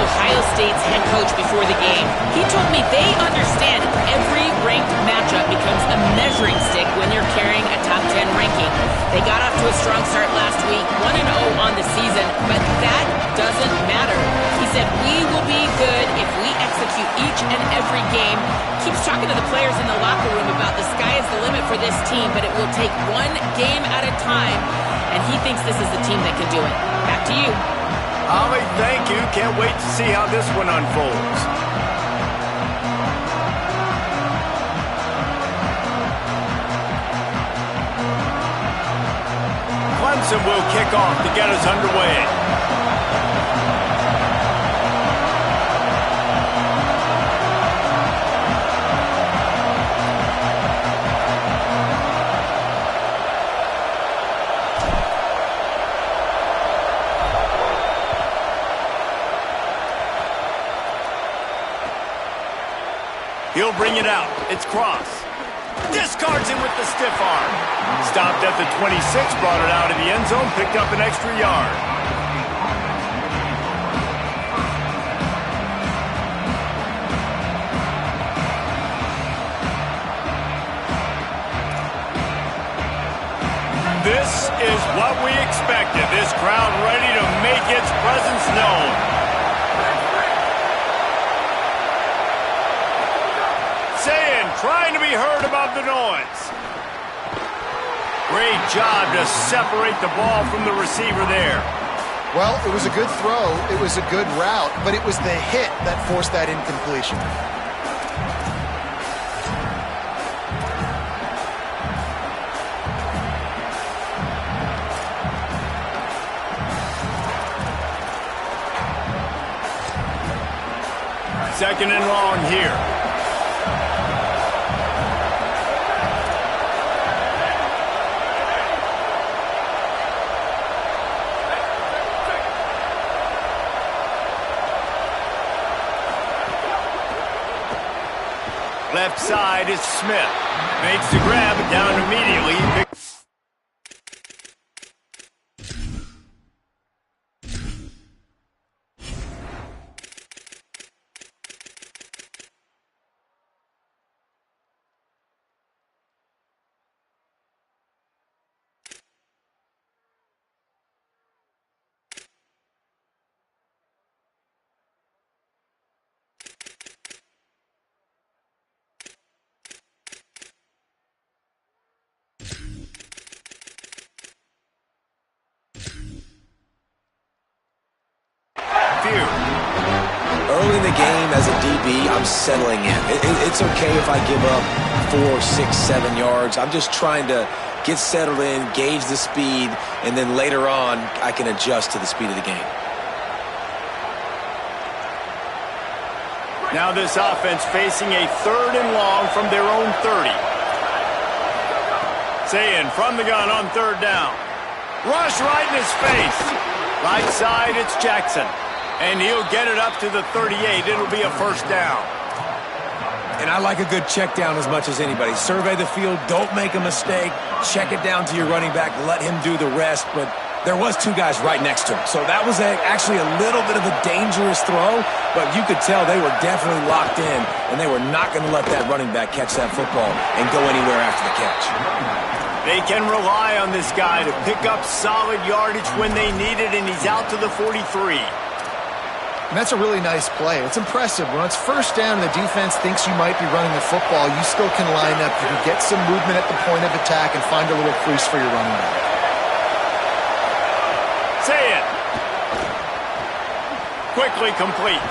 Ohio State's head coach before the game. He told me they understand every ranked matchup becomes a measuring stick when you're carrying a top 10 ranking. They got off to a strong start last week, 1-0 on the season, but that doesn't matter. He said, we will be good if we execute each and every game. Keeps talking to the players in the locker room about the sky is the limit for this team, but it will take one game at a time, and he thinks this is the team that can do it. Back to you. Ollie, thank you. Can't wait to see how this one unfolds. Clemson will kick off to get us underway. He'll bring it out. It's Cross. Discards it with the stiff arm. Stopped at the 26, brought it out of the end zone, picked up an extra yard. This is what we expected. This crowd ready to make its presence known. Trying to be heard above the noise. Great job to separate the ball from the receiver there. Well, it was a good throw. It was a good route, but it was the hit that forced that incompletion. Second and long here. Left side is Smith. Makes the grab, down immediately. Early in the game as a DB, I'm settling in. It's okay if I give up 4, 6, 7 yards. I'm just trying to get settled in, gauge the speed, and then later on, I can adjust to the speed of the game. Now this offense facing a 3rd and long from their own 30. Saying from the gun on 3rd down. Rush right in his face. Right side, it's Jackson. And he'll get it up to the 38. It'll be a 1st down. And I like a good check down as much as anybody. Survey the field, don't make a mistake. Check it down to your running back, let him do the rest. But there was 2 guys right next to him. So that was actually a little bit of a dangerous throw, but you could tell they were definitely locked in, and they were not going to let that running back catch that football and go anywhere after the catch. They can rely on this guy to pick up solid yardage when they need it, and he's out to the 43. And that's a really nice play. It's impressive. When it's 1st down and the defense thinks you might be running the football, you still can line up. You can get some movement at the point of attack and find a little crease for your running back. Say it. Quickly complete.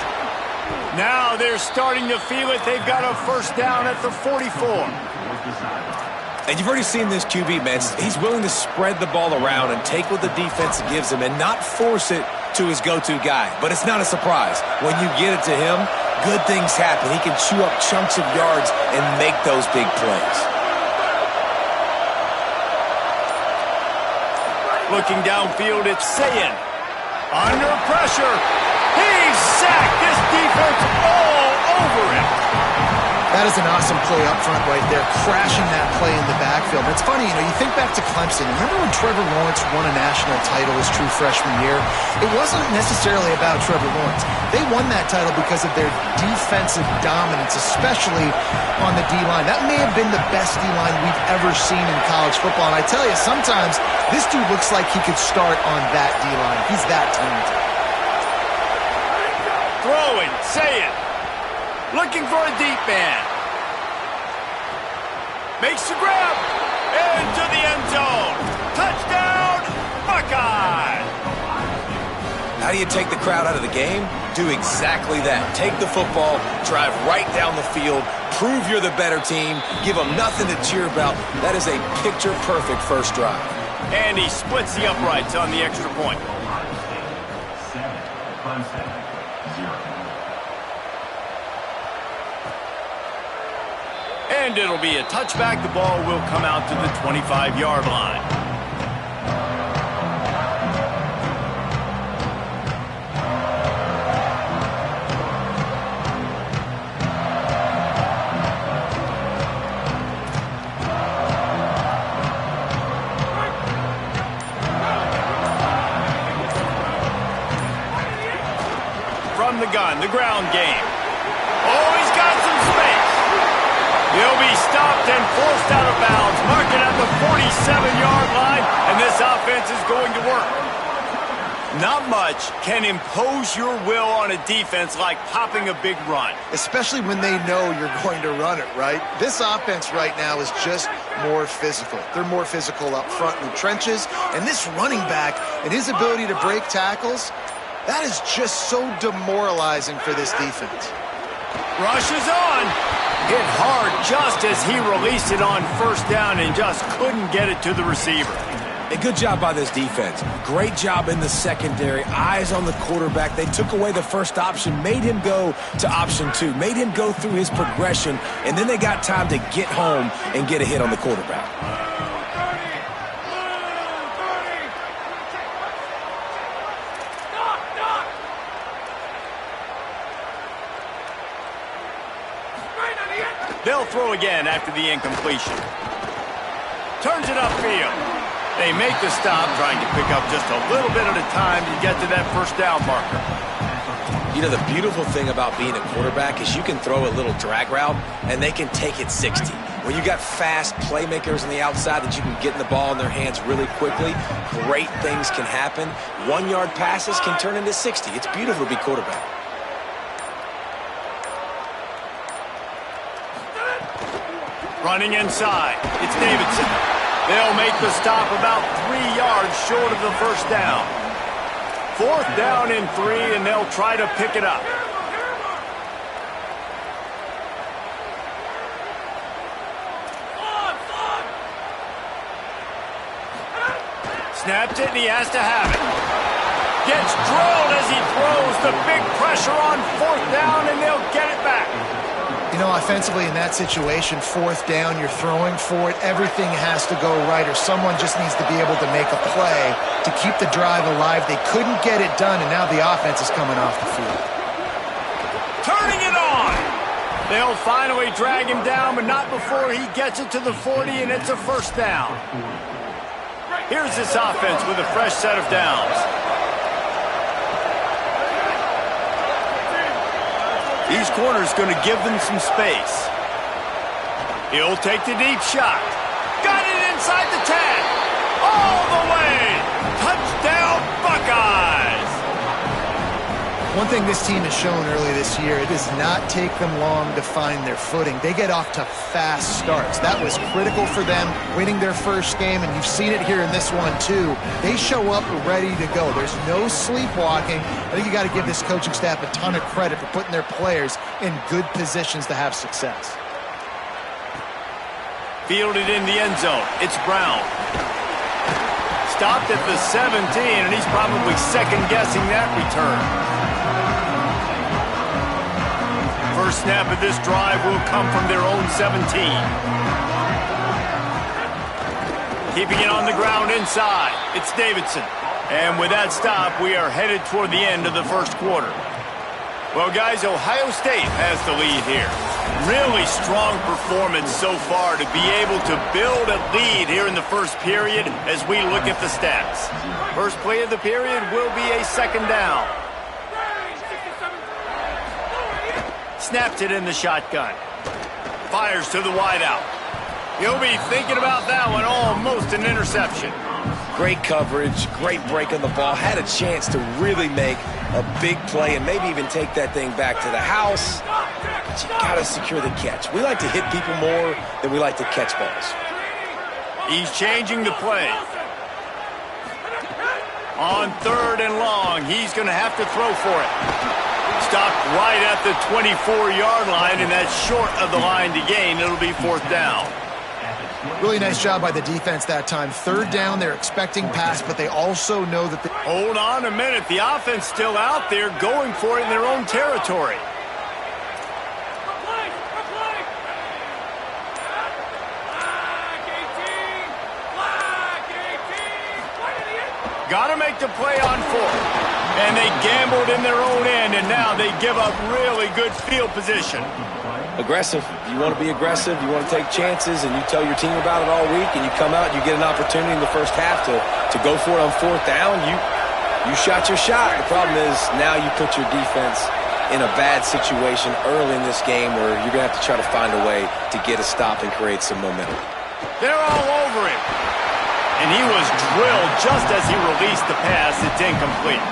Now they're starting to feel it. They've got a 1st down at the 44. And you've already seen this QB, man. He's willing to spread the ball around and take what the defense gives him and not force it to his go-to guy. But it's not a surprise. When you get it to him, good things happen. He can chew up chunks of yards and make those big plays. Looking downfield, it's Sayin. Under pressure. He's sacked. This defense all over him. That is an awesome play up front right there, crashing that play in the backfield. And it's funny, you think back to Clemson. Remember when Trevor Lawrence won a national title his true freshman year? It wasn't necessarily about Trevor Lawrence. They won that title because of their defensive dominance, especially on the D-line. That may have been the best D-line we've ever seen in college football. And I tell you, sometimes this dude looks like he could start on that D-line. He's that talented. Throwing, say it. Looking for a deep man. Makes the grab. Into the end zone. Touchdown, Buckeye. How do you take the crowd out of the game? Do exactly that. Take the football, drive right down the field, prove you're the better team, give them nothing to cheer about. That is a picture-perfect first drive. And he splits the uprights on the extra point. And it'll be a touchback. The ball will come out to the 25-yard line. From the gun, the ground game. Oh, he's got some space. He'll be stopped and forced out of bounds. Mark it at the 47-yard line, and this offense is going to work. Not much can impose your will on a defense like popping a big run. Especially when they know you're going to run it, right? This offense right now is just more physical. They're more physical up front in the trenches, and this running back and his ability to break tackles, that is just so demoralizing for this defense. Rush is on. Hit hard just as he released it on first down and just couldn't get it to the receiver. A good job by this defense. Great job in the secondary. Eyes on the quarterback. They took away the first option, made him go to option 2, made him go through his progression, and then they got time to get home and get a hit on the quarterback. They'll throw again after the incompletion. Turns it upfield. They make the stop, trying to pick up just a little bit at a time to get to that first down marker. You know, the beautiful thing about being a quarterback is you can throw a little drag route, and they can take it 60. When you got fast playmakers on the outside that you can get in the ball in their hands really quickly, great things can happen. 1-yard passes can turn into 60. It's beautiful to be quarterback. Running inside, it's Davidson. They'll make the stop about 3 yards short of the first down. 4th down and 3, and they'll try to pick it up. Snaps it, and he has to have it. Gets drilled as he throws. The big pressure on 4th down, and they'll get it back. You know, offensively in that situation, 4th down, you're throwing for it. Everything has to go right, or someone just needs to be able to make a play to keep the drive alive. They couldn't get it done, and now the offense is coming off the field. Turning it on. They'll finally drag him down, but not before he gets it to the 40, and it's a first down. Here's this offense with a fresh set of downs. These corners going to give them some space. He'll take the deep shot. Got it inside the 10. All the way. Touchdown, Buckeyes. One thing this team has shown early this year, it does not take them long to find their footing. They get off to fast starts. That was critical for them, winning their first game, and you've seen it here in this one too. They show up ready to go. There's no sleepwalking. I think you got to give this coaching staff a ton of credit for putting their players in good positions to have success. Fielded in the end zone. It's Brown. Stopped at the 17, and he's probably second-guessing that return. First snap of this drive will come from their own 17. Keeping it on the ground inside. It's Davidson. And with that stop, we are headed toward the end of the first quarter. Well, guys, Ohio State has the lead here. Really strong performance so far to be able to build a lead here in the first period as we look at the stats. First play of the period will be a second down. Snaps it in the shotgun. Fires to the wideout. He'll be thinking about that one, almost an interception. Great coverage, great break on the ball. Had a chance to really make a big play and maybe even take that thing back to the house. But you got to secure the catch. We like to hit people more than we like to catch balls. He's changing the play. On 3rd and long, he's going to have to throw for it. Stopped right at the 24-yard line, and that's short of the line to gain. It'll be 4th down. Really nice job by the defense that time. 3rd down, they're expecting pass, but they also know that they... Hold on a minute. The offense still out there going for it in their own territory. Got to make the play on 4th. And they gambled in their own end, and now they give up really good field position. Aggressive. You want to be aggressive, you want to take chances, and you tell your team about it all week, and you come out and you get an opportunity in the first half to go for it on 4th down. You shot your shot. The problem is now you put your defense in a bad situation early in this game where you're going to have to try to find a way to get a stop and create some momentum. They're all over him. And he was drilled just as he released the pass. It's incomplete.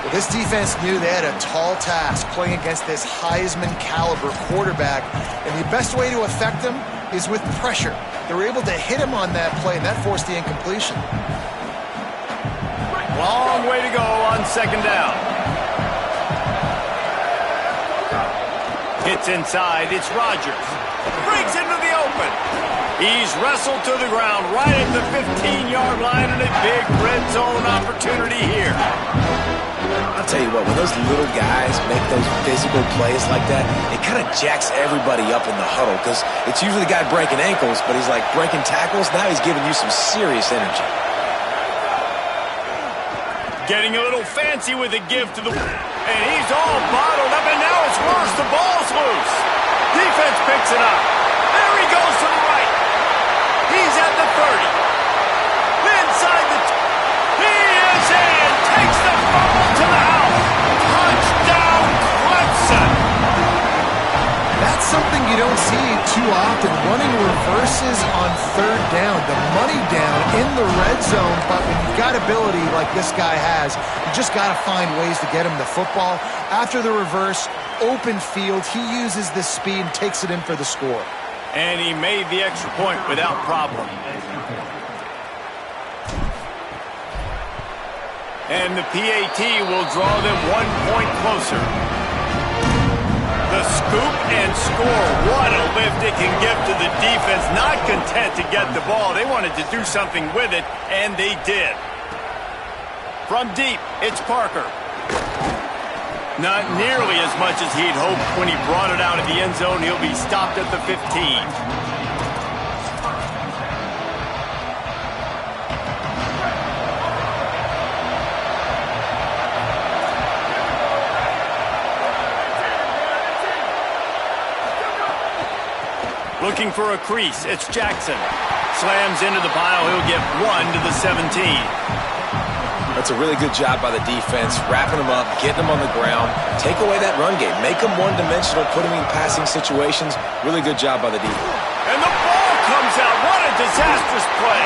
Well, this defense knew they had a tall task playing against this Heisman-caliber quarterback, and the best way to affect him is with pressure. They were able to hit him on that play, and that forced the incompletion. Long way to go on 2nd down. Hits inside. It's Rodgers. Breaks into the open. He's wrestled to the ground right at the 15-yard line, and a big red zone opportunity here. I'll tell you what, when those little guys make those physical plays like that, it kind of jacks everybody up in the huddle because it's usually the guy breaking ankles, but he's like breaking tackles. Now he's giving you some serious energy. Getting a little fancy with a give to the... And he's all bottled up, and now it's worse. The ball's loose. Defense picks it up. There he goes to the right. He's at the 30. Inside the... He is in. Takes the fumble to the house. Touchdown, Clemson. That's something you don't see too often, running reverses on 3rd down. The money down in the red zone, but when you've got ability like this guy has, you just got to find ways to get him the football. After the reverse, open field, he uses the speed and takes it in for the score. And he made the extra point without problem. And the PAT will draw them 1 point closer. The scoop and score. What a lift it can give to the defense. Not content to get the ball. They wanted to do something with it, and they did. From deep, it's Parker. Not nearly as much as he'd hoped when he brought it out of the end zone. He'll be stopped at the 15. Looking for a crease, it's Jackson. Slams into the pile, he'll get 1 to the 17. That's a really good job by the defense, wrapping them up, getting them on the ground, take away that run game, make them one-dimensional, put them in passing situations. Really good job by the defense. And the ball comes out. What a disastrous play.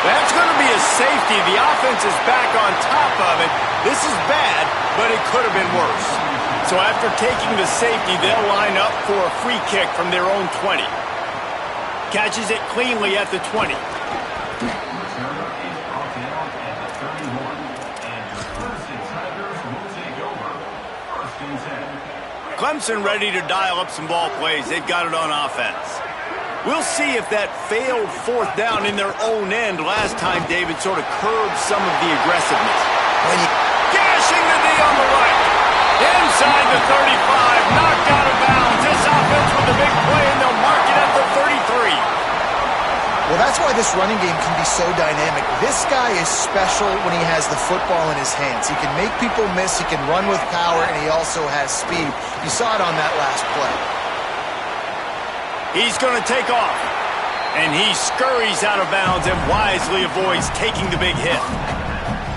That's going to be a safety. The offense is back on top of it. This is bad, but it could have been worse. So after taking the safety, they'll line up for a free kick from their own 20. Catches it cleanly at the 20. Clemson ready to dial up some ball plays. They've got it on offense. We'll see if that failed 4th down in their own end last time, David, sort of curbed some of the aggressiveness. Gashing the knee on the right. Inside the 35, knocked out of bounds. This offense with a big play, and they'll mark it at the 33. Well, that's why this running game can be so dynamic. This guy is special when he has the football in his hands. He can make people miss, he can run with power, and he also has speed. You saw it on that last play. He's going to take off. And he scurries out of bounds and wisely avoids taking the big hit.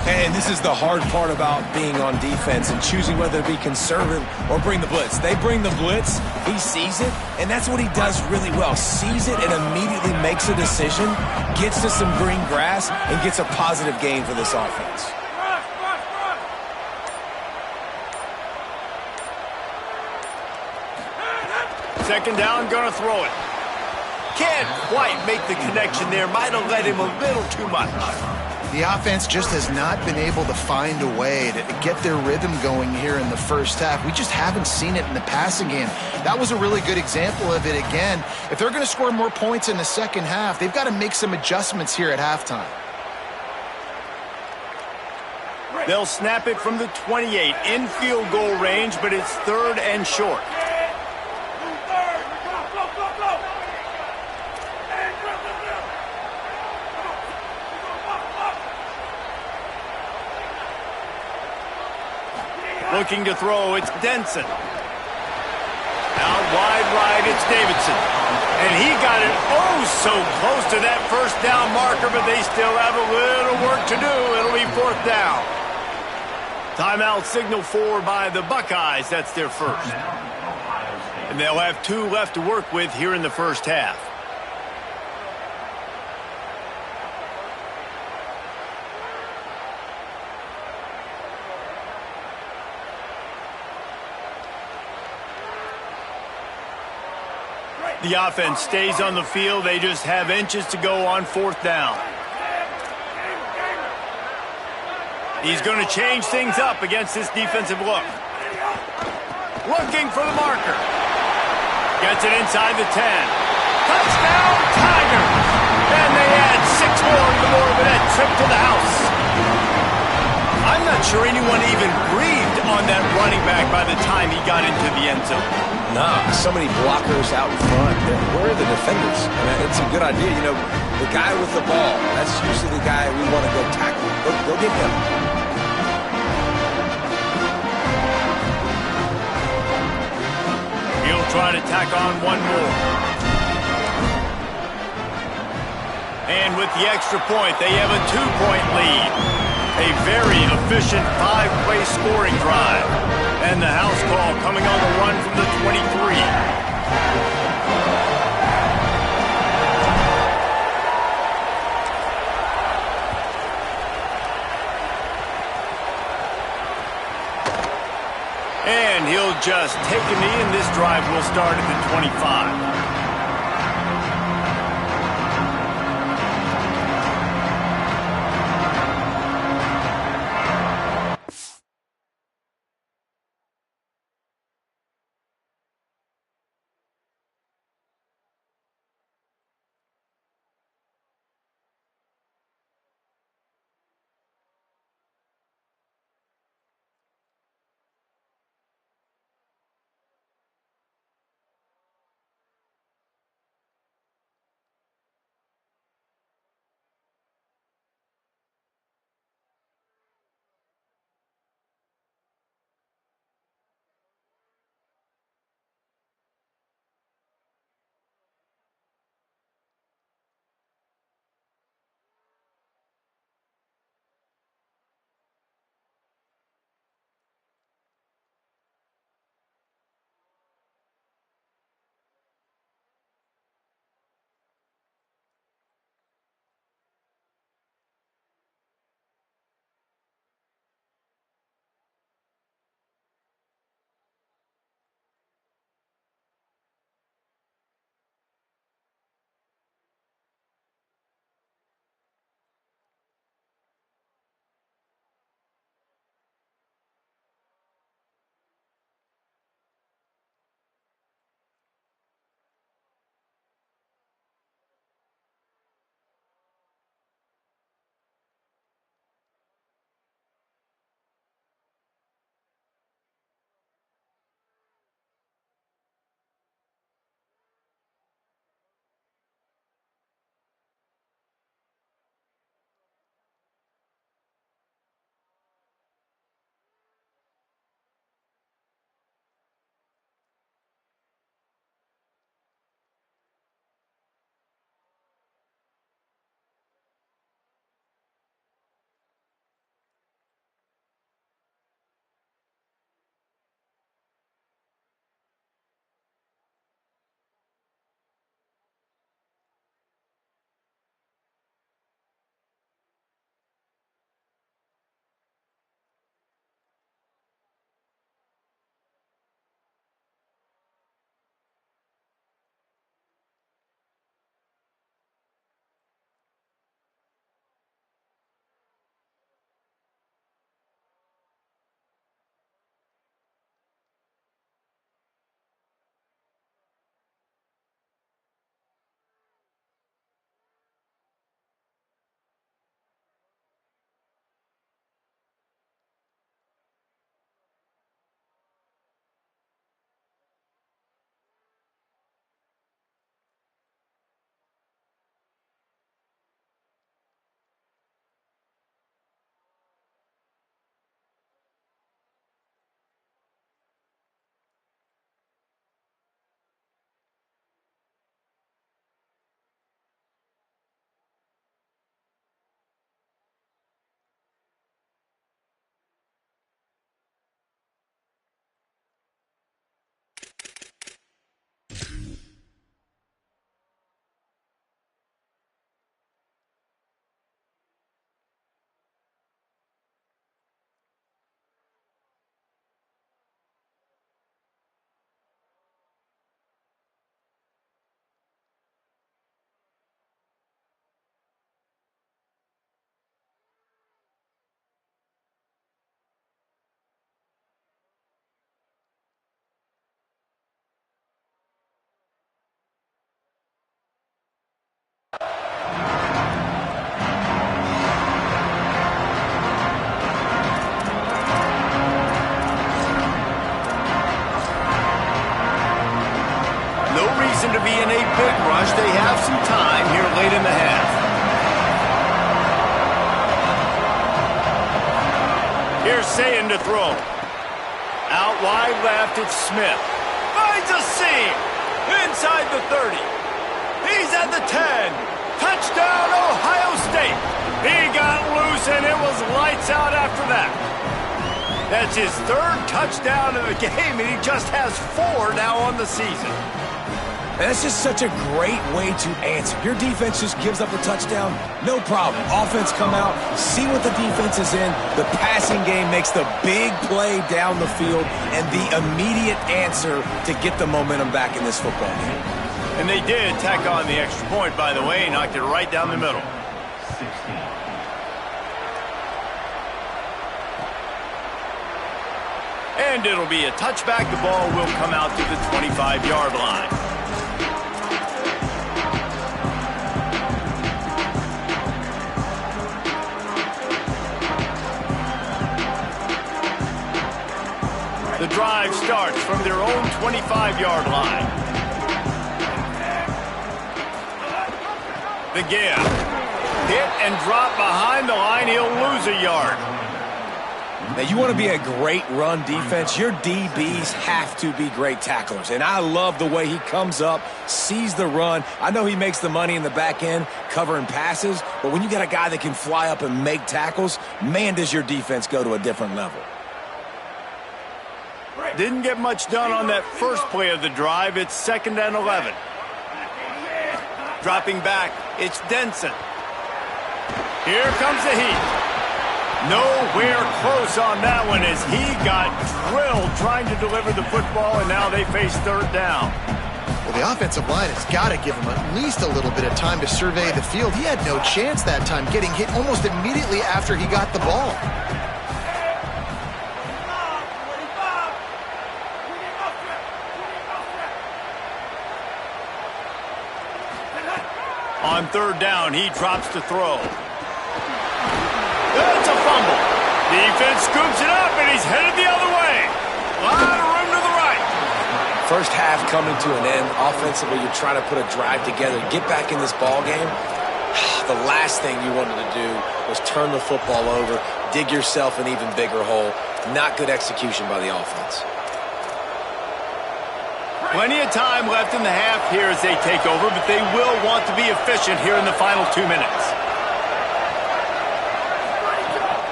And this is the hard part about being on defense and choosing whether to be conservative or bring the blitz. They bring the blitz, he sees it, and that's what he does really well. Sees it and immediately makes a decision, gets to some green grass, and gets a positive gain for this offense. Second down, gonna throw it. Can't quite make the connection there. Might have led him a little too much. The offense just has not been able to find a way to get their rhythm going here in the first half. We just haven't seen it in the passing game. That was a really good example of it again. If they're going to score more points in the second half, they've got to make some adjustments here at halftime. They'll snap it from the 28 in field goal range, but it's third and short. Looking to throw, it's Denson. Out wide right, it's Davidson. And he got it oh so close to that first down marker, but they still have a little work to do. It'll be fourth down. Timeout signal for by the Buckeyes. That's their first. And they'll have 2 left to work with here in the first half. The offense stays on the field. They just have inches to go on fourth down. He's going to change things up against this defensive look. Looking for the marker. Gets it inside the 10. Touchdown, Tigers! And they add 6 more to the board with that trip to the house. I'm not sure anyone even breathed on that running back by the time he got into the end zone. Nah, so many blockers out in front. Where are the defenders? I mean, it's a good idea. You know, the guy with the ball, that's usually the guy we want to go tackle. Go get him. He'll try to tack on one more. And with the extra point, they have a 2-point lead. A very efficient 5-play scoring drive. And the house call coming on the run from the 23. And he'll just take a knee, and this drive will start at the 25. seem to be in a big rush. They have some time here late in the half. Here's Sayin to throw. Out wide left, it's Smith. Finds a seam. Inside the 30. He's at the 10. Touchdown, Ohio State. He got loose, and it was lights out after that. That's his third touchdown of the game, and he just has 4 now on the season. And that's just such a great way to answer. Your defense just gives up a touchdown, no problem. Offense come out, see what the defense is in. The passing game makes the big play down the field and the immediate answer to get the momentum back in this football game. And they did tack on the extra point, by the way, knocked it right down the middle. And it'll be a touchback. The ball will come out to the 25-yard line. The drive starts from their own 25-yard line. The give. Hit and drop behind the line. He'll lose a yard. Now, you want to be a great run defense, your DBs have to be great tacklers. And I love the way he comes up, sees the run. I know he makes the money in the back end covering passes, but when you got a guy that can fly up and make tackles, man, does your defense go to a different level. Didn't get much done on that first play of the drive. It's 2nd and 11. Dropping back, it's Denson. Here comes the heat. Nowhere close on that one as he got drilled trying to deliver the football, and now they face 3rd down. Well, the offensive line has got to give him at least a little bit of time to survey the field. He had no chance that time, getting hit almost immediately after he got the ball. On 3rd down, he drops to throw. That's a fumble. Defense scoops it up, and he's headed the other way. A lot of room to the right. First half coming to an end. Offensively, you're trying to put a drive together, get back in this ball game. The last thing you wanted to do was turn the football over, dig yourself an even bigger hole. Not good execution by the offense. Plenty of time left in the half here as they take over, but they will want to be efficient here in the final 2 minutes.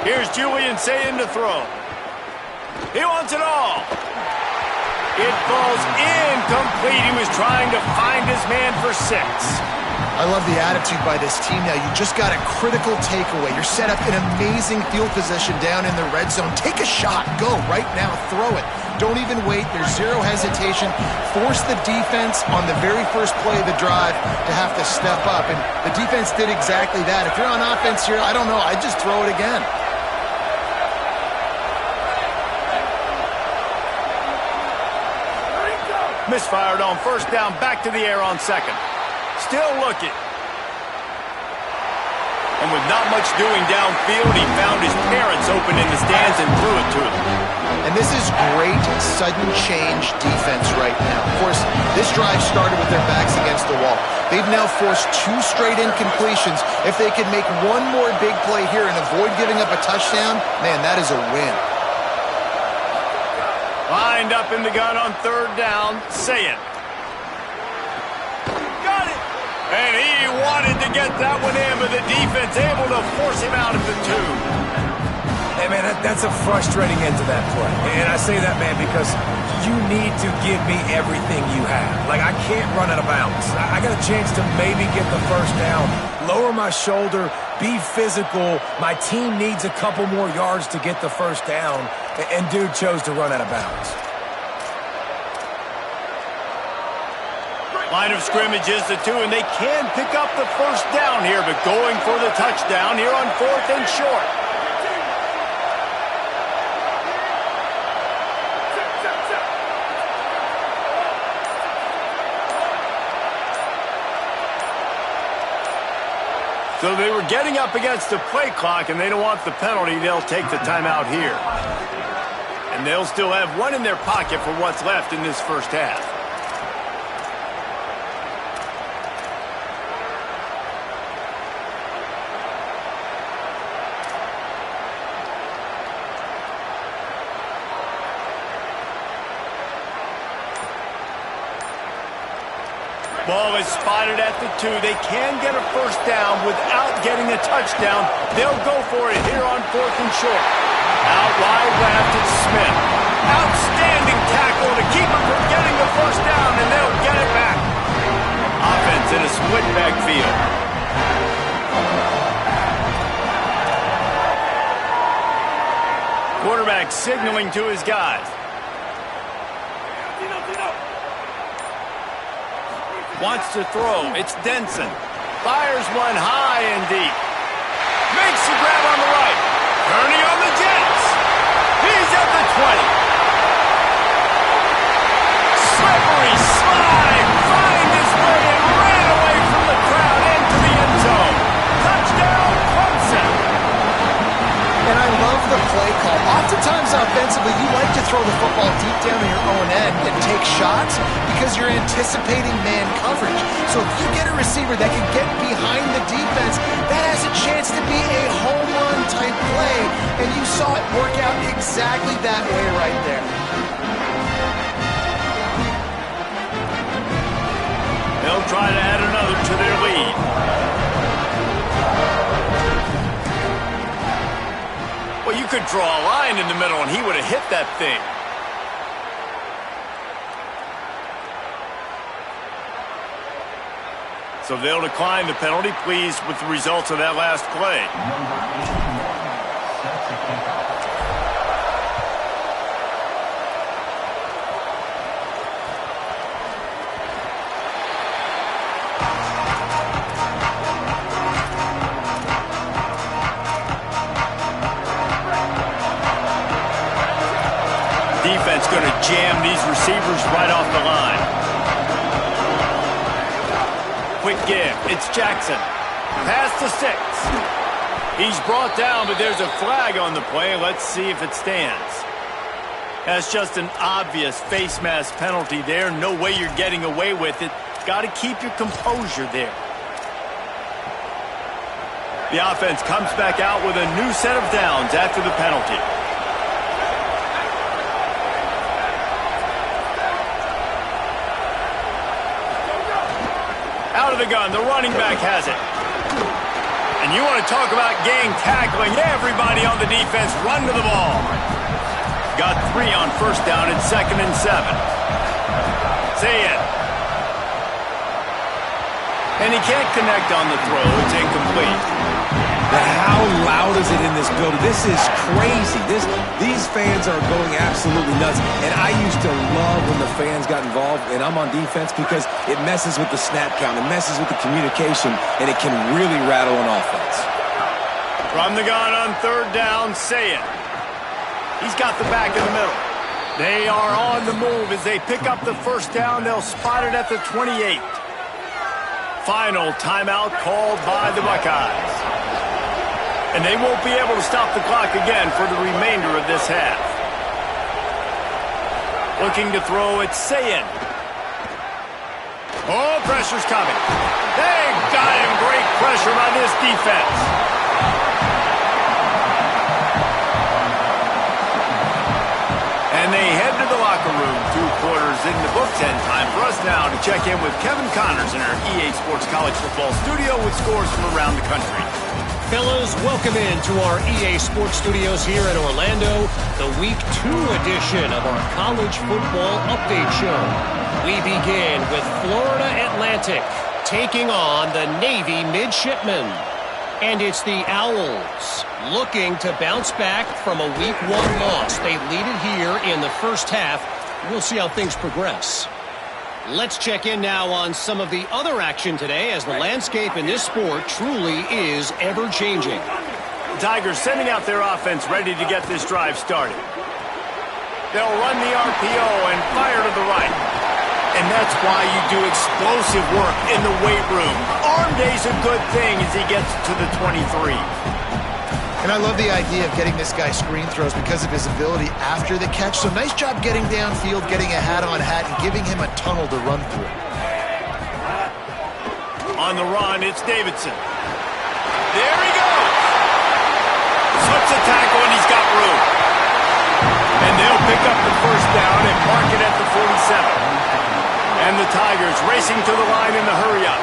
Here's Julian Sayin to throw. He wants it all. It falls incomplete. He was trying to find his man for 6. I love the attitude by this team now. You just got a critical takeaway. You're set up in amazing field position down in the red zone. Take a shot. Go right now. Throw it. Don't even wait. There's zero hesitation. Force the defense on the very first play of the drive to have to step up. And the defense did exactly that. If you're on offense here, I don't know. I'd just throw it again. Misfired on 1st down. Back to the air on 2nd. Still looking. And with not much doing downfield, he found his parents open in the stands and threw it to them. And this is great sudden change defense right now. Of course, this drive started with their backs against the wall. They've now forced 2 straight incompletions. If they can make one more big play here and avoid giving up a touchdown, man, that is a win. Lined up in the gun on 3rd down, Sayin. Got it! And he wanted to get that one in, but the defense able to force him out of the 2. Hey, man, that's a frustrating end to that play. And I say that, man, because you need to give me everything you have. Like, I can't run out of bounds. I got a chance to maybe get the 1st down, lower my shoulder, be physical. My team needs a couple more yards to get the 1st down, and dude chose to run out of bounds. Line of scrimmage is the 2, and they can pick up the 1st down here, but going for the touchdown here on 4th and short. So they were getting up against the play clock, and they don't want the penalty. They'll take the timeout here. And they'll still have 1 in their pocket for what's left in this 1st half. Ball is spotted at the 2. They can get a first down without getting a touchdown. They'll go for it here on 4th and short. Out wide left, it's Smith. Outstanding tackle to keep him from getting the first down, and they'll get it back. Offense in a split backfield. Quarterback signaling to his guys. Wants to throw. It's Denson. Fires one high and deep. Makes the grab on the right. Turning on the Jets. He's at the 20. Slippery slide. Find his way and ran away from the crowd into the end zone. Touchdown, Clemson. And I love the play call. Oftentimes offensively, you like to throw the football deep down in your own end and take shots because you're anticipating man coverage. So if you get a receiver that can get behind the defense, that has a chance to be a home run type play. And you saw it work out exactly that way right there. They'll try to add another to their lead. Well, you could draw a line in the middle, and he would have hit that thing. So they'll decline the penalty, pleased with the results of that last play. Defense going to jam these receivers right off the line. Quick give. It's Jackson. Pass to 6. He's brought down, but there's a flag on the play. Let's see if it stands. That's just an obvious face mask penalty there. No way you're getting away with it. Got to keep your composure there. The offense comes back out with a new set of downs after the penalty. Out of the gun, the running back has it. And you want to talk about gang tackling. Everybody on the defense run to the ball. Got 3 on first down and 2nd and 7. See it. And he can't connect on the throw. It's incomplete. But how loud is it in this building? This is crazy. These fans are going absolutely nuts. And I used to love when the fans got involved, and I'm on defense, because it messes with the snap count. It messes with the communication, and it can really rattle an offense. From the gun on 3rd down, say it. He's got the back in the middle. They are on the move as they pick up the first down. They'll spot it at the 28. Final timeout called by the Buckeyes. And they won't be able to stop the clock again for the remainder of this half. Looking to throw, it's Sayin. Oh, pressure's coming. They got him. Great pressure by this defense. And they head to the locker room. 2 quarters in the books, and time for us now to check in with Kevin Connors in our EA Sports College Football studio with scores from around the country. Fellas, welcome into our EA Sports Studios here in Orlando, the Week 2 edition of our College Football Update Show. We begin with Florida Atlantic taking on the Navy Midshipmen. And it's the Owls looking to bounce back from a Week 1 loss. They lead it here in the first half. We'll see how things progress. Let's check in now on some of the other action today, as the landscape in this sport truly is ever-changing. Tigers sending out their offense ready to get this drive started. They'll run the RPO and fire to the right. And that's why you do explosive work in the weight room. Arm day's a good thing as he gets to the 23. And I love the idea of getting this guy screen throws because of his ability after the catch. So nice job getting downfield, getting a hat-on-hat, and giving him a tunnel to run through. On the run, it's Davidson. There he goes. Slips a tackle, and he's got room. And they'll pick up the first down and mark it at the 47. And the Tigers racing to the line in the hurry-up.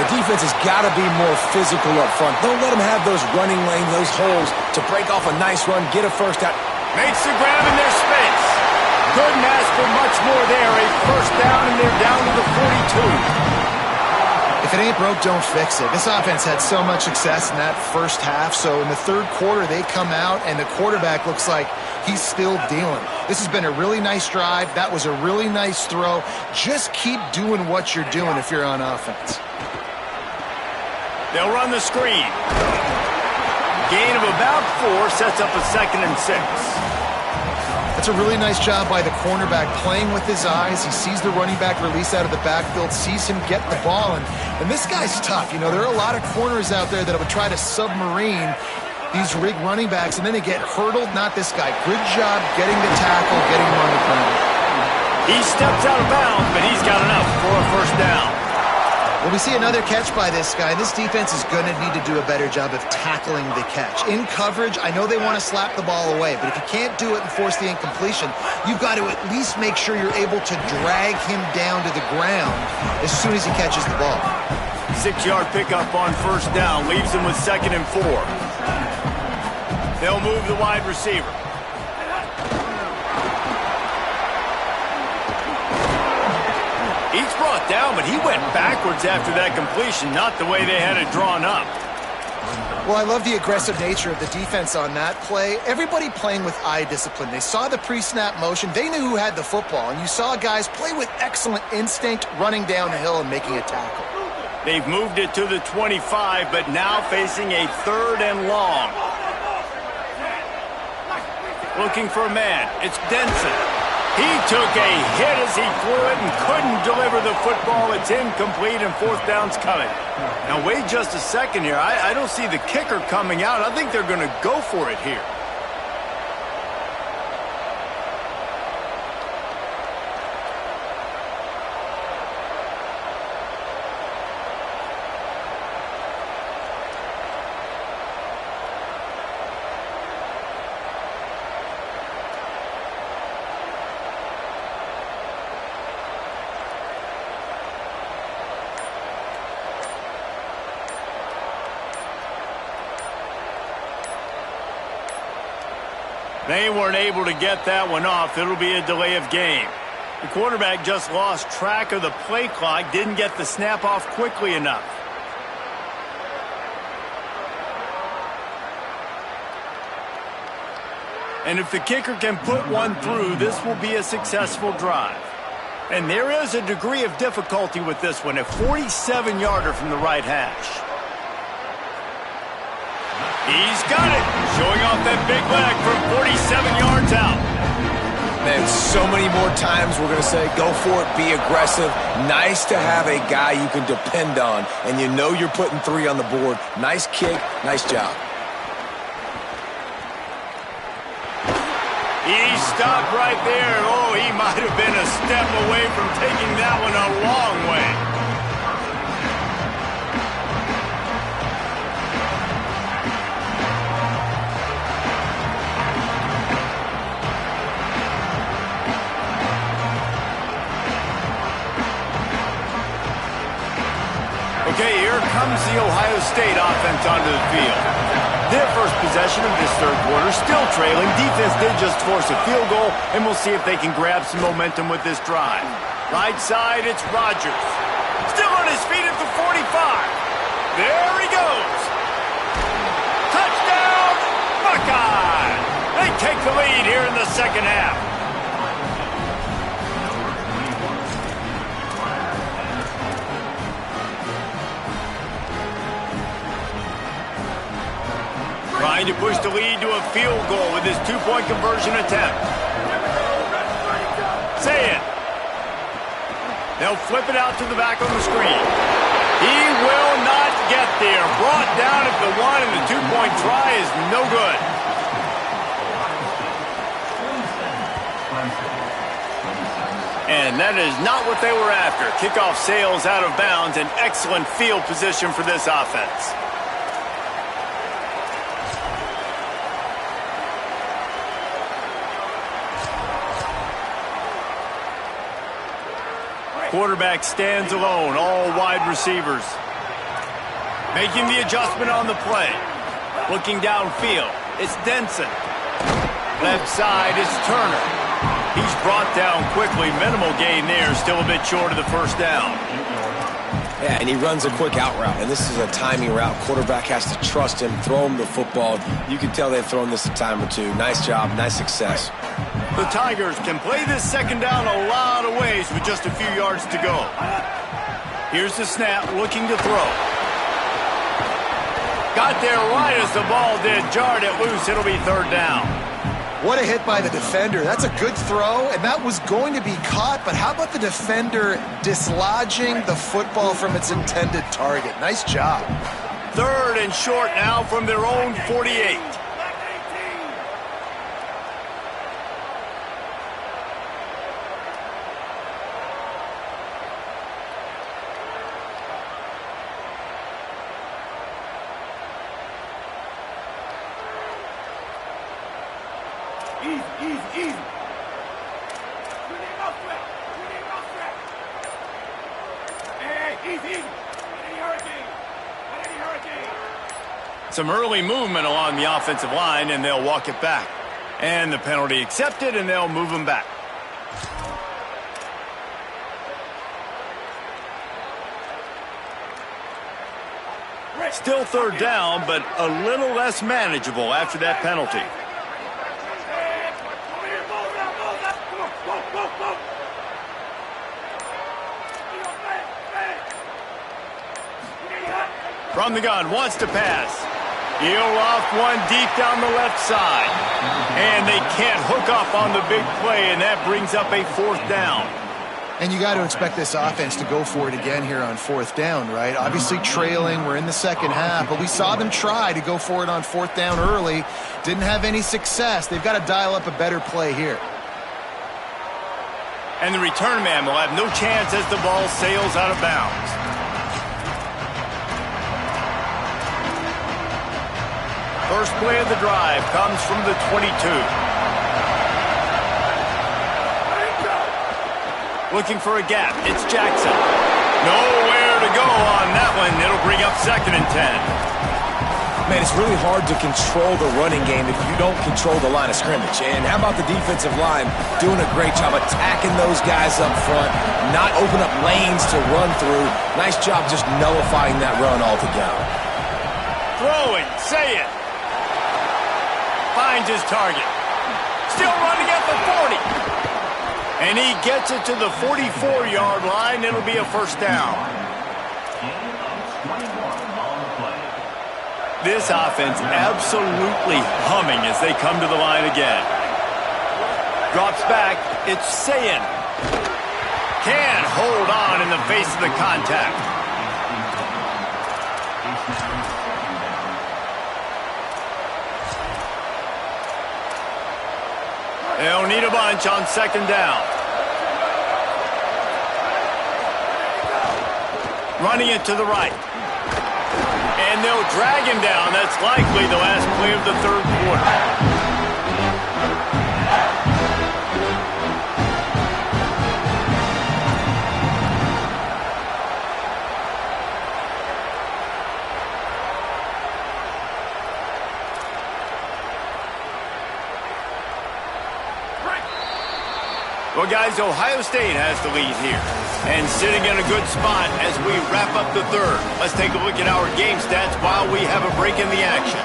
The defense has got to be more physical up front. Don't let them have those running lanes, those holes to break off a nice run, get a first out. Makes the grab in their space. Couldn't ask for much more there. A first down, and they're down to the 42. If it ain't broke, don't fix it. This offense had so much success in that first half, so in the third quarter, they come out, and the quarterback looks like he's still dealing. This has been a really nice drive. That was a really nice throw. Just keep doing what you're doing if you're on offense. They'll run the screen. Gain of about 4 sets up a 2nd and 6. That's a really nice job by the cornerback playing with his eyes. He sees the running back release out of the backfield, sees him get the ball, and this guy's tough. You know, there are a lot of corners out there that would try to submarine these rig running backs, and then they get hurdled. Not this guy. Good job getting the tackle, getting him on the ground. He steps out of bounds, but he's got enough for a first down. Well, we see another catch by this guy. This defense is going to need to do a better job of tackling the catch. In coverage, I know they want to slap the ball away, but if you can't do it and force the incompletion, you've got to at least make sure you're able to drag him down to the ground as soon as he catches the ball. 6-yard pickup on first down leaves him with 2nd and 4. They'll move the wide receiver. He's brought down, but he went backwards after that completion, not the way they had it drawn up. Well, I love the aggressive nature of the defense on that play. Everybody playing with eye discipline. They saw the pre-snap motion. They knew who had the football, and you saw guys play with excellent instinct, running down the hill and making a tackle. They've moved it to the 25, but now facing a 3rd and long. Looking for a man. It's Denson. He took a hit as he threw it and couldn't deliver the football. It's incomplete, and 4th down's coming. Now, wait just a second here. I don't see the kicker coming out. I think they're going to go for it here. They weren't able to get that one off. It'll be a delay of game. The quarterback just lost track of the play clock, didn't get the snap off quickly enough. And if the kicker can put one through, this will be a successful drive. And there is a degree of difficulty with this one, a 47-yarder from the right hash. He's got it, showing off that big leg from 47 yards out. Man, so many more times we're going to say, go for it, be aggressive. Nice to have a guy you can depend on, and you know you're putting 3 on the board. Nice kick, nice job. He stopped right there. Oh, he might have been a step away from taking that one a long way. Okay, here comes the Ohio State offense onto the field. Their first possession of this third quarter, still trailing. Defense did just force a field goal, and we'll see if they can grab some momentum with this drive. Right side, it's Rodgers. Still on his feet at the 45. There he goes. Touchdown, Buckeye! They take the lead here in the second half. Trying to push the lead to a field goal with his 2-point conversion attempt. Say it. They'll flip it out to the back on the screen. He will not get there. Brought down at the 1, and the 2-point try is no good. And that is not what they were after. Kickoff sails out of bounds, an excellent field position for this offense. Quarterback stands alone, all wide receivers. Making the adjustment on the play. Looking downfield, it's Denson. Left side is Turner. He's brought down quickly. Minimal gain there, still a bit short of the first down. Yeah, and he runs a quick out route, and this is a timing route. Quarterback has to trust him, throw him the football. You can tell they've thrown this a time or two. Nice job, nice success. The Tigers can play this second down a lot of ways with just a few yards to go. Here's the snap, looking to throw. Got there right as the ball did. Jarred it loose. It'll be third down. What a hit by the defender. That's a good throw, and that was going to be caught, but how about the defender dislodging the football from its intended target? Nice job. Third and short now from their own 48. Easy. Hey, easy. Hurricane. Some early movement along the offensive line, and they'll walk it back. And the penalty accepted, and they'll move them back. Still third down, but a little less manageable after that penalty. From the gun, wants to pass. He'll off one deep down the left side. And they can't hook up on the big play, and that brings up a fourth down. And you got to expect this offense to go for it again here on fourth down, right? Obviously trailing, we're in the second half, but we saw them try to go for it on fourth down early. Didn't have any success. They've got to dial up a better play here. And the return man will have no chance as the ball sails out of bounds. First play of the drive comes from the 22. Looking for a gap. It's Jackson. Nowhere to go on that one. It'll bring up 2nd and 10. Man, it's really hard to control the running game if you don't control the line of scrimmage. And how about the defensive line doing a great job attacking those guys up front, not open up lanes to run through. Nice job just nullifying that run altogether. Throwing. Say it. Finds his target. Still running at the 40. And he gets it to the 44-yard line. It'll be a first down. This offense absolutely humming as they come to the line again. Drops back. It's Sayin. Can't hold on in the face of the contact. They'll need a bunch on second down. Running it to the right. And they'll drag him down. That's likely the last play of the third quarter. Well, guys, Ohio State has the lead here and sitting in a good spot as we wrap up the third. Let's take a look at our game stats while we have a break in the action.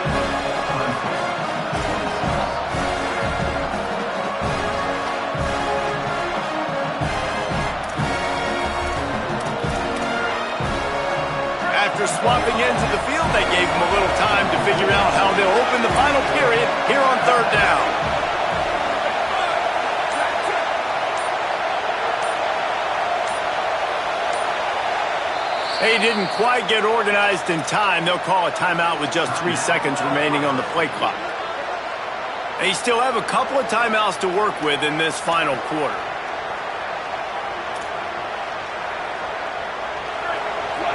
After swapping into the field, they gave them a little time to figure out how they'll open the final period here on third down. They didn't quite get organized in time. They'll call a timeout with just 3 seconds remaining on the play clock. They still have a couple of timeouts to work with in this final quarter.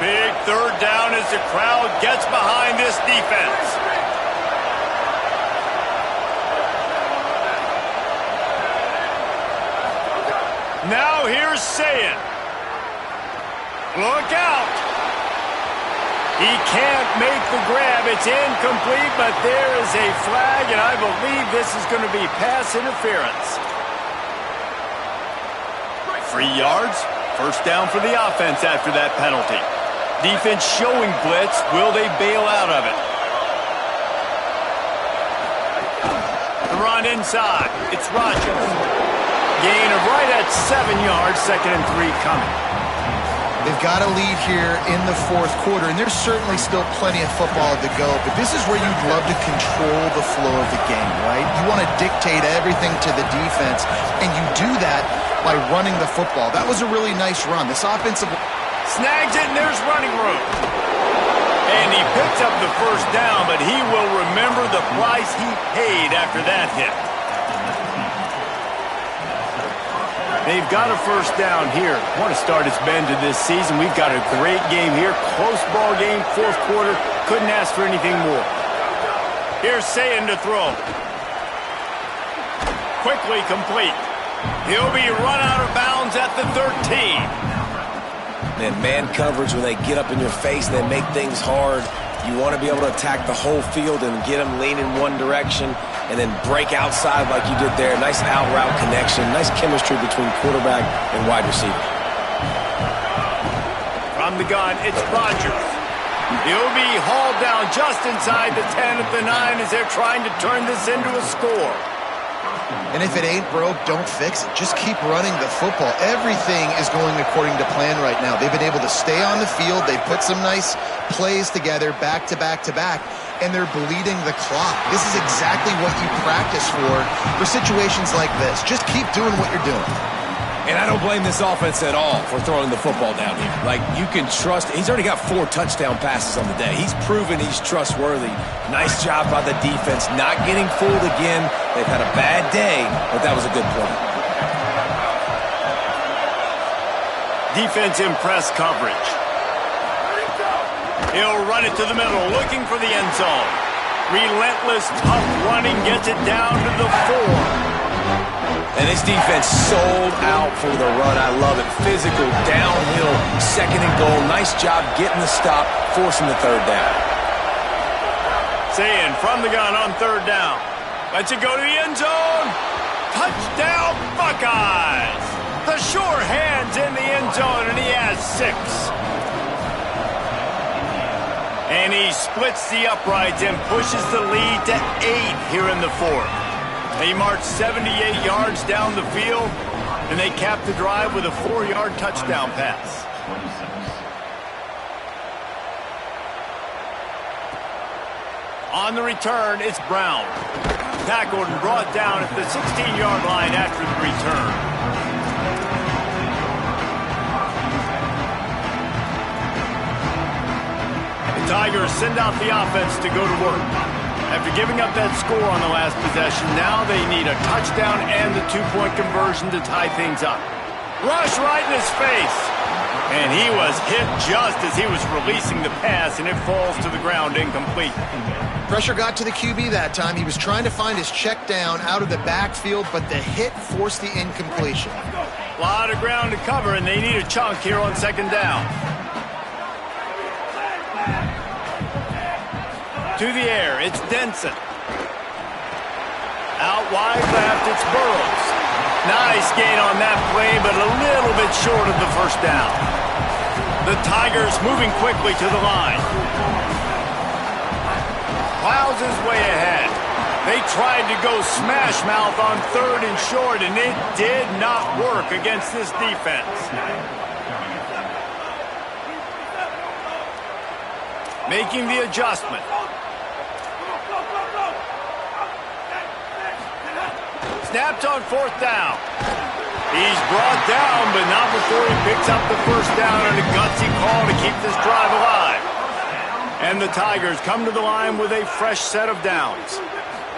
Big third down as the crowd gets behind this defense. Now here's Sayin. Look out! He can't make the grab. It's incomplete, but there is a flag, and I believe this is going to be pass interference. 3 yards. First down for the offense after that penalty. Defense showing blitz. Will they bail out of it? The run inside. It's Rodgers. Gain of right at 7 yards. 2nd and 3 coming. They've got a lead here in the fourth quarter, and there's certainly still plenty of football to go, but this is where you'd love to control the flow of the game, right? You want to dictate everything to the defense, and you do that by running the football. That was a really nice run. This offensive... Snags it, and there's running room. And he picks up the first down, but he will remember the price he paid after that hit. They've got a first down here. Want to start its bend to this season. We've got a great game here. Close ball game, fourth quarter. Couldn't ask for anything more. Here's Sayin to throw. Quickly complete. He'll be run out of bounds at the 13. Man coverage, when they get up in your face and they make things hard, you want to be able to attack the whole field and get them leaning one direction and then break outside like you did there. Nice out route connection, nice chemistry between quarterback and wide receiver. From the gun, it's Rodgers. He'll be hauled down just inside the 10 at the 9 as they're trying to turn this into a score. And if it ain't broke, don't fix it. Just keep running the football. Everything is going according to plan right now. They've been able to stay on the field. They put some nice plays together back to back to back, and they're bleeding the clock. This is exactly what you practice for situations like this. Just keep doing what you're doing. And I don't blame this offense at all for throwing the football down here. Like, you can trust. He's already got 4 touchdown passes on the day. He's proven he's trustworthy. Nice job by the defense, not getting fooled again. They've had a bad day, but that was a good play. Defense in press coverage. He'll run it to the middle, looking for the end zone. Relentless, tough running, gets it down to the 4. And this defense sold out for the run. I love it. Physical, downhill, 2nd and goal. Nice job getting the stop, forcing the 3rd down. Sayin from the gun on 3rd down. Lets it go to the end zone. Touchdown, Buckeyes. The sure hands in the end zone, and he has 6. And he splits the uprights and pushes the lead to 8 here in the 4th. They marched 78 yards down the field, and they capped the drive with a 4-yard touchdown pass. On the return, it's Brown. Tackled and brought down at the 16-yard line after the return. The Tigers send out the offense to go to work. After giving up that score on the last possession, now they need a touchdown and the 2-point conversion to tie things up. Rush right in his face. And he was hit just as he was releasing the pass, and it falls to the ground incomplete. Pressure got to the QB that time. He was trying to find his check down out of the backfield, but the hit forced the incompletion. A lot of ground to cover, and they need a chunk here on 2nd down. To the air, it's Denson. Out wide left, it's Burrows. Nice gain on that play, but a little bit short of the first down. The Tigers moving quickly to the line. Plows his way ahead. They tried to go smash mouth on 3rd and short, and it did not work against this defense. Making the adjustment. Snapped on 4th down. He's brought down, but not before he picks up the first down on a gutsy call to keep this drive alive. And the Tigers come to the line with a fresh set of downs.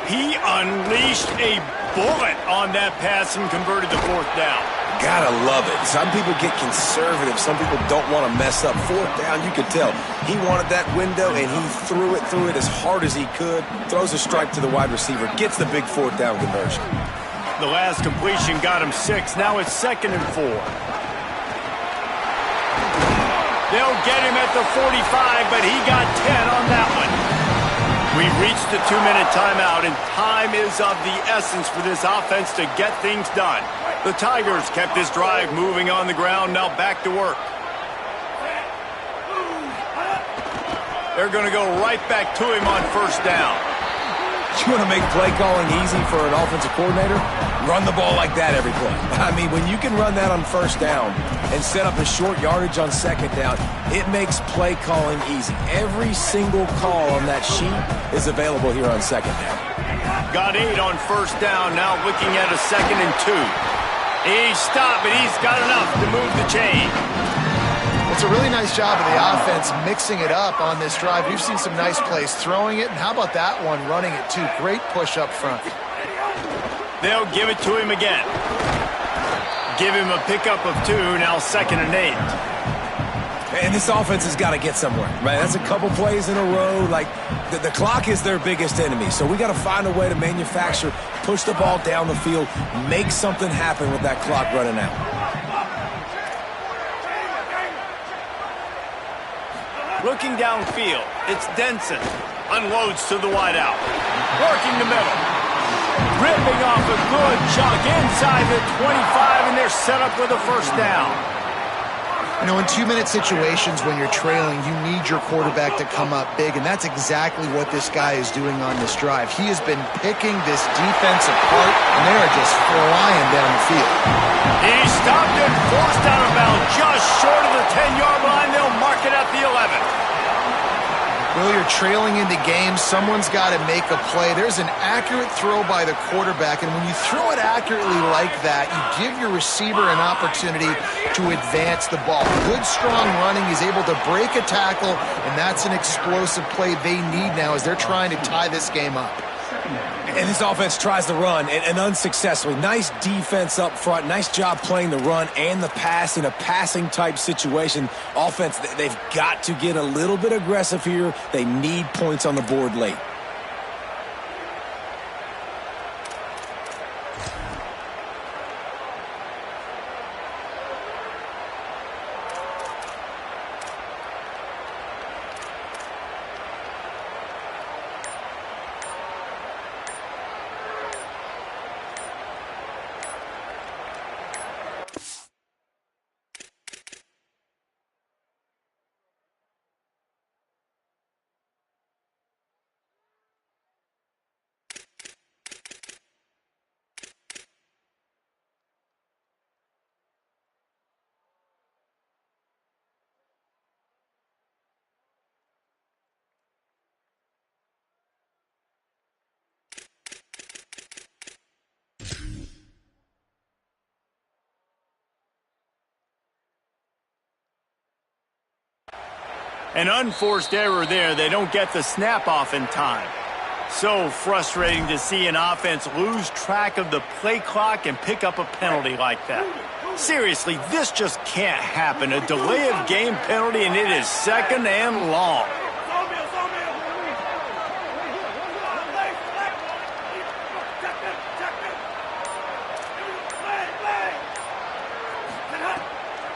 He unleashed a bullet on that pass and converted the 4th down. Gotta love it. Some people get conservative. Some people don't want to mess up. 4th down, you could tell. He wanted that window, and he threw it as hard as he could. Throws a strike to the wide receiver. Gets the big 4th down conversion. The last completion got him 6. Now it's 2nd and 4. They'll get him at the 45, but he got 10 on that one. We've reached the 2-minute timeout, and time is of the essence for this offense to get things done. The Tigers kept this drive moving on the ground, now back to work. They're going to go right back to him on first down. You want to make play calling easy for an offensive coordinator? Run the ball like that every play. I mean, when you can run that on first down and set up a short yardage on second down, it makes play calling easy. Every single call on that sheet is available here on second down. Got 8 on first down, now looking at a 2nd and 2. He's stopped, but he's got enough to move the chain. It's a really nice job of the offense mixing it up on this drive. We've seen some nice plays throwing it, and how about that one running it too? Great push up front. They'll give it to him again. Give him a pickup of 2, now 2nd and 8. And this offense has got to get somewhere, right? That's a couple plays in a row. Like, the clock is their biggest enemy, so we got to find a way to manufacture, push the ball down the field, make something happen with that clock running out. Looking downfield, it's Denson. Unloads to the wideout. Working the middle. Ripping off a good chunk inside the 25, and they're set up with a first down. You know, in 2-minute situations when you're trailing, you need your quarterback to come up big, and that's exactly what this guy is doing on this drive. He has been picking this defense apart, and they are just flying down the field. He stopped and forced out of bounds just short of the 10-yard line. They'll mark it at the 11. Well, you're trailing into games. Someone's got to make a play. There's an accurate throw by the quarterback, and when you throw it accurately like that, you give your receiver an opportunity to advance the ball. Good, strong running. He's able to break a tackle, and that's an explosive play they need now as they're trying to tie this game up. And this offense tries to run, and unsuccessfully. Nice defense up front. Nice job playing the run and the pass in a passing-type situation. Offense, they've got to get a little bit aggressive here. They need points on the board late. An unforced error there. They don't get the snap off in time. So frustrating to see an offense lose track of the play clock and pick up a penalty like that. Seriously, this just can't happen. A delay of game penalty, and it is 2nd and long.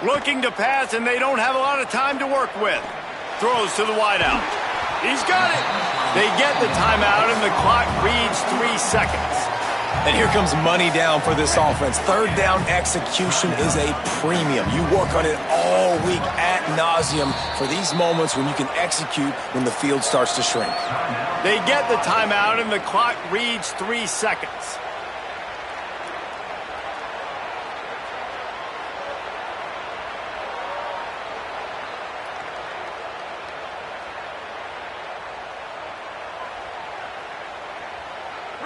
Looking to pass, and they don't have a lot of time to work with. Throws to the wideout. He's got it. They get the timeout, and the clock reads 3 seconds. And here comes money down for this offense. Third down execution is a premium. You work on it all week ad nauseum for these moments when you can execute when the field starts to shrink. They get the timeout, and the clock reads 3 seconds.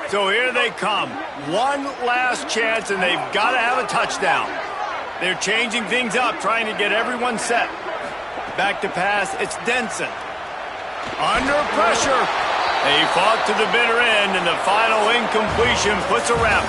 So here they come. One last chance, and they've got to have a touchdown. They're changing things up, trying to get everyone set. Back to pass, it's Denson. Under pressure. They fought to the bitter end, and the final incompletion puts a wrap